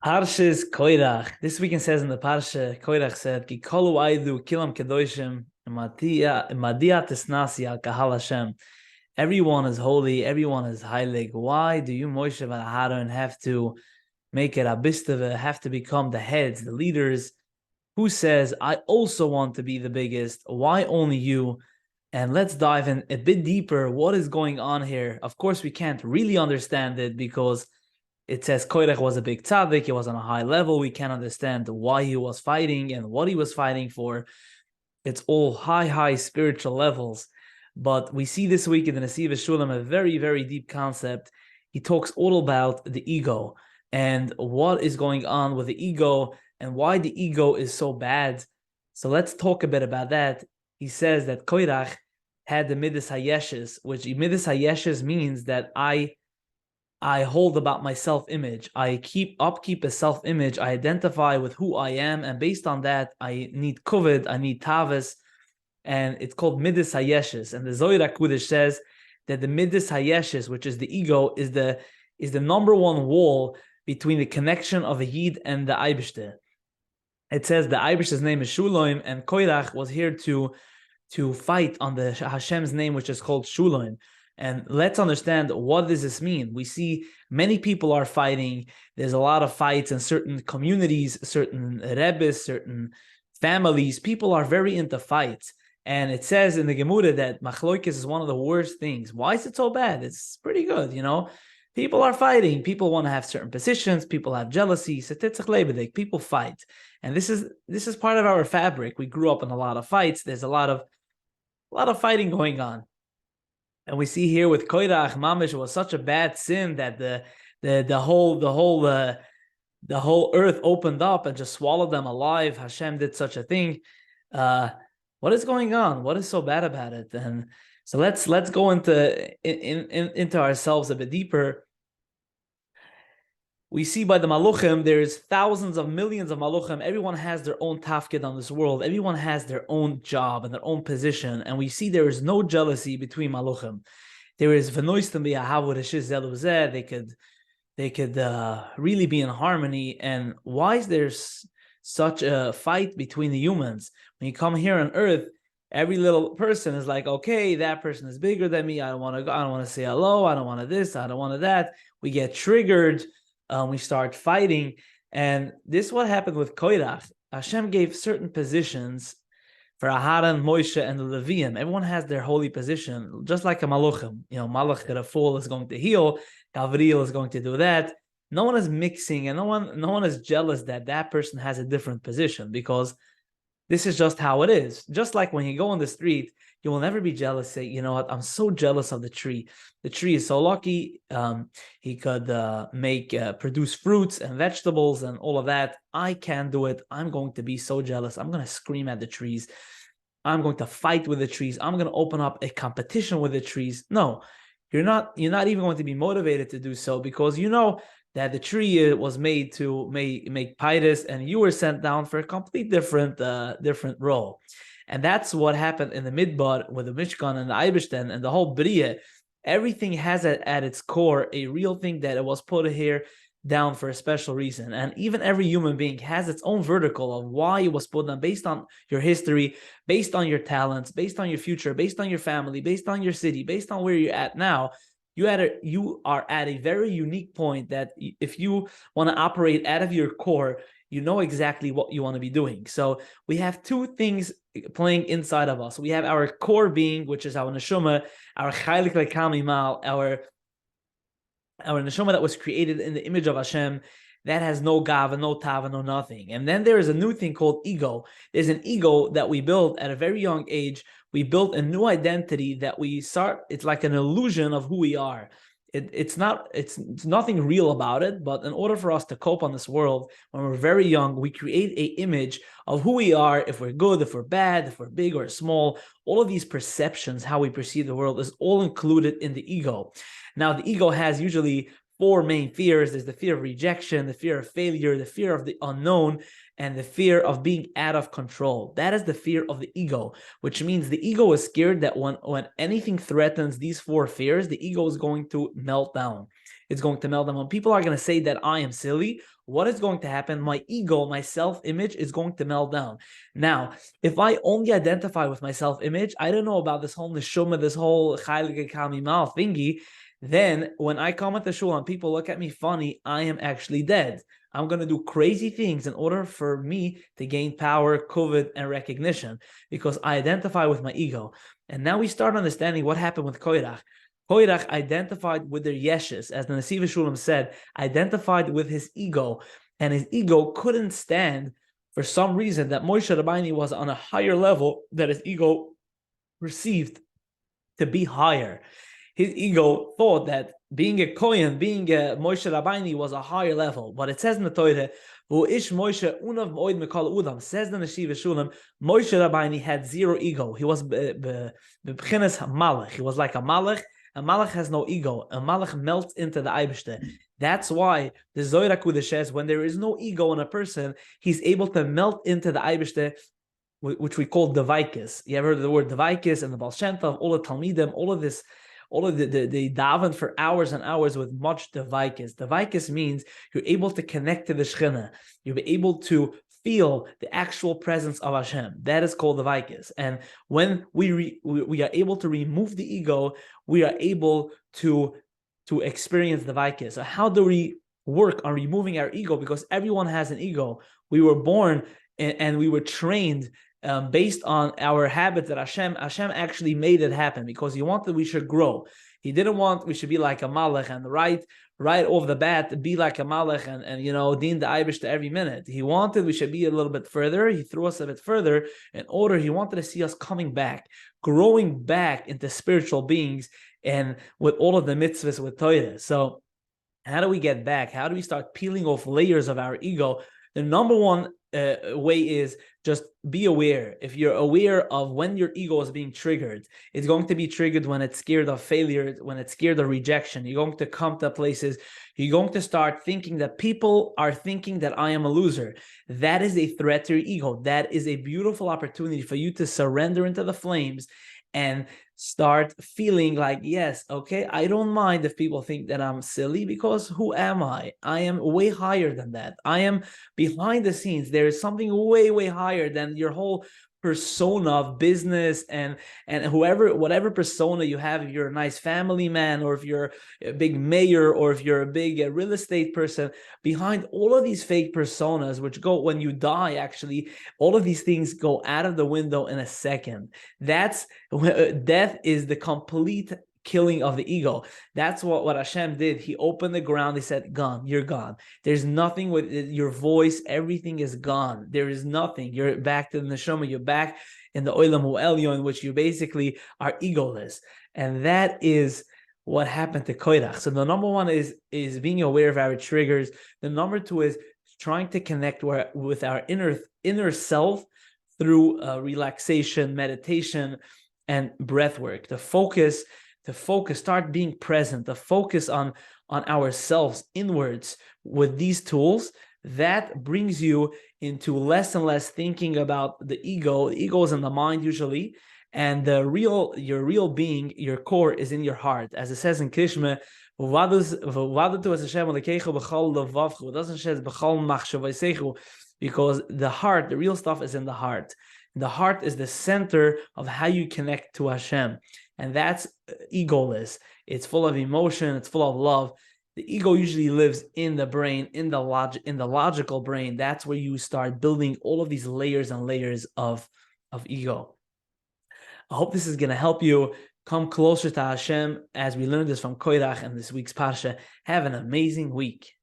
Parshas Koirach. This weekend says in the Parsha, Koirach said, Ki kolu aidu kilam kedoshim madia tisnasi al kahal Hashem. Everyone is holy, everyone is heilig. Why do you, Moshe and Aaron, have to make it abistava, have to become the heads, the leaders? Who says, I also want to be the biggest? Why only you? And let's dive in a bit deeper. What is going on here? Of course, we can't really understand it because it says Koirach was a big tzaddik. He was on a high level. We can't understand why he was fighting and what he was fighting for. It's all high spiritual levels. But we see this week in the Nesiv Shulam a very, very deep concept. He talks all about the ego and what is going on with the ego and why the ego is so bad. So let's talk a bit about that. He says that Koirach had the Midas Hayeshes, which Midas Hayeshes means that I hold about my self-image. I upkeep a self-image. I identify with who I am, and based on that, I need kuved, I need tavis, and it's called Midas Hayeshes. And the Zohar HaKudosh says that the Midas Hayeshes, which is the ego, is the number one wall between the connection of a Yid and the Eibishter. It says the Eibishter's name is Shuloim, and Koirach was here to fight on the Hashem's name, which is called Shuloim. And let's understand, what does this mean? We see many people are fighting. There's a lot of fights in certain communities, certain rebbes, certain families. People are very into fights. And it says in the Gemara that machloikis is one of the worst things. Why is it so bad? It's pretty good, you know. People are fighting. People want to have certain positions. People have jealousy. People fight. And this is part of our fabric. We grew up in a lot of fights. There's a lot of fighting going on. And we see here with Koirach, Mamish was such a bad sin that the whole earth opened up and just swallowed them alive. Hashem did such a thing. What is going on? What is so bad about it? And so let's go into ourselves a bit deeper. We see by the Maluchim, there's thousands of millions of Maluchim. Everyone has their own tafkid on this world. Everyone has their own job and their own position. And we see there is no jealousy between Maluchim. There is v'noistim b'yahavu reshiz zeluzeh. They could really be in harmony. And why is there such a fight between the humans? When you come here on earth, every little person is like, okay, that person is bigger than me. I don't want to go. I don't want to say hello. I don't want to this. I don't want to that. We get triggered. We start fighting, and this is what happened with Koirach. Hashem gave certain positions for Aharon, Moshe, and the Leviim. Everyone has their holy position, just like a Maluchim. You know, Malach Raful is going to heal, Gabriel is going to do that. No one is mixing, and no one is jealous that person has a different position, because this is just how it is. Just like when you go on the street, you will never be jealous. Say, you know what? I'm so jealous of the tree. The tree is so lucky. He could produce fruits and vegetables and all of that. I can't do it. I'm going to be so jealous. I'm going to scream at the trees. I'm going to fight with the trees. I'm going to open up a competition with the trees. No, you're not even going to be motivated to do so, because you know that the tree was made to make pyrus, and you were sent down for a complete different role. And that's what happened in the Midbar with the Mishkan and the Eibishter and the whole Bria. Everything has at its core a real thing that it was put here down for a special reason. And even every human being has its own vertical of why it was put down, based on your history, based on your talents, based on your future, based on your family, based on your city, based on where you're at now. You are at a very unique point that if you want to operate out of your core, you know exactly what you want to be doing. So we have two things playing inside of us. We have our core being, which is our neshama, our chaylik lekamimal, our neshama that was created in the image of Hashem, that has no gava, no tava, no nothing. And then there is a new thing called ego. There's an ego that we build at a very young age. We built a new identity that it's like an illusion of who we are. It's nothing real about it, but in order for us to cope on this world, when we're very young, we create an image of who we are, if we're good, if we're bad, if we're big or small. All of these perceptions, how we perceive the world, is all included in the ego. Now, the ego has usually four main fears. There's the fear of rejection, the fear of failure, the fear of the unknown, and the fear of being out of control. That is the fear of the ego, which means the ego is scared that when anything threatens these four fears, the ego is going to melt down. It's going to melt down. When people are going to say that I am silly, what is going to happen? My ego, my self-image is going to melt down. Now, if I only identify with my self-image, I don't know about this whole neshama, this whole heilige kamimal thingy, then when I come at the shul and people look at me funny, I am actually dead. I'm going to do crazy things in order for me to gain power, kavod, and recognition because I identify with my ego. And now we start understanding what happened with Korach. Korach identified with their yeshes, as the Nesiv Shulam said, identified with his ego, and his ego couldn't stand for some reason that Moshe Rabbeinu was on a higher level that his ego perceived to be higher. His ego thought that being a Kohen, being a Moshe Rabbeinu was a higher level. But it says in the Torah, Ish Moshe unav moed mikol udam, says the Neshiva Shulam, Moshe Rabbeinu had zero ego. He was b'chinas malach. He was like a malach. A malach has no ego. A malach melts into the Eibishter. That's why the Zohar Kodesh says when there is no ego in a person, he's able to melt into the Eibishter, which we call Devaikis. You ever heard of the word Devaikis and the Baal Shem Tov, all the Talmidim, all of this, all of the daven for hours and hours with much Devaikis. Devaikis means you're able to connect to the Shekhinah. You're able to feel the actual presence of Hashem. That is called Devaikis. And when we are able to remove the ego, we are able to experience Devaikis. So how do we work on removing our ego? Because everyone has an ego. We were born and we were trained based on our habits that Hashem actually made it happen because He wanted we should grow. He didn't want we should be like a malach and right off the bat be like a malach and din the Eibush to every minute. He wanted we should be a little bit further. He threw us a bit further in order. He wanted to see us coming back, growing back into spiritual beings and with all of the mitzvahs with Torah. So how do we get back? How do we start peeling off layers of our ego? The number one way is just be aware. If you're aware of when your ego is being triggered, it's going to be triggered when it's scared of failure, when it's scared of rejection. You're going to come to places, you're going to start thinking that people are thinking that I am a loser. That is a threat to your ego. That is a beautiful opportunity for you to surrender into the flames and start feeling like, yes, okay, I don't mind if people think that I'm silly because who am I? I am way higher than that. I am behind the scenes. There is something way, way higher than your whole persona of business and whatever persona you have. If you're a nice family man, or if you're a big mayor, or if you're a big real estate person, behind all of these fake personas, which go when you die, actually, all of these things go out of the window in a second. That's death is the complete killing of the ego. That's what Hashem did. He opened the ground. He said, gone, you're gone. There's nothing with your voice. Everything is gone. There is nothing. You're back to the neshama. You're back in the olam elyon, in which you basically are egoless. And that is what happened to Korach. So the number one is being aware of our triggers. The number two is trying to connect with our inner self through relaxation, meditation, and breath work. To focus, start being present, to focus on ourselves inwards with these tools. That brings you into less and less thinking about the ego. The ego is in the mind usually, and your real being, your core, is in your heart. As it says in Krishma, because the heart, the real stuff is in the heart. The heart is the center of how you connect to Hashem. And that's egoless. It's full of emotion. It's full of love. The ego usually lives in the brain, in the logical brain. That's where you start building all of these layers and layers of ego. I hope this is going to help you come closer to Hashem as we learn this from Korach and this week's Parsha. Have an amazing week.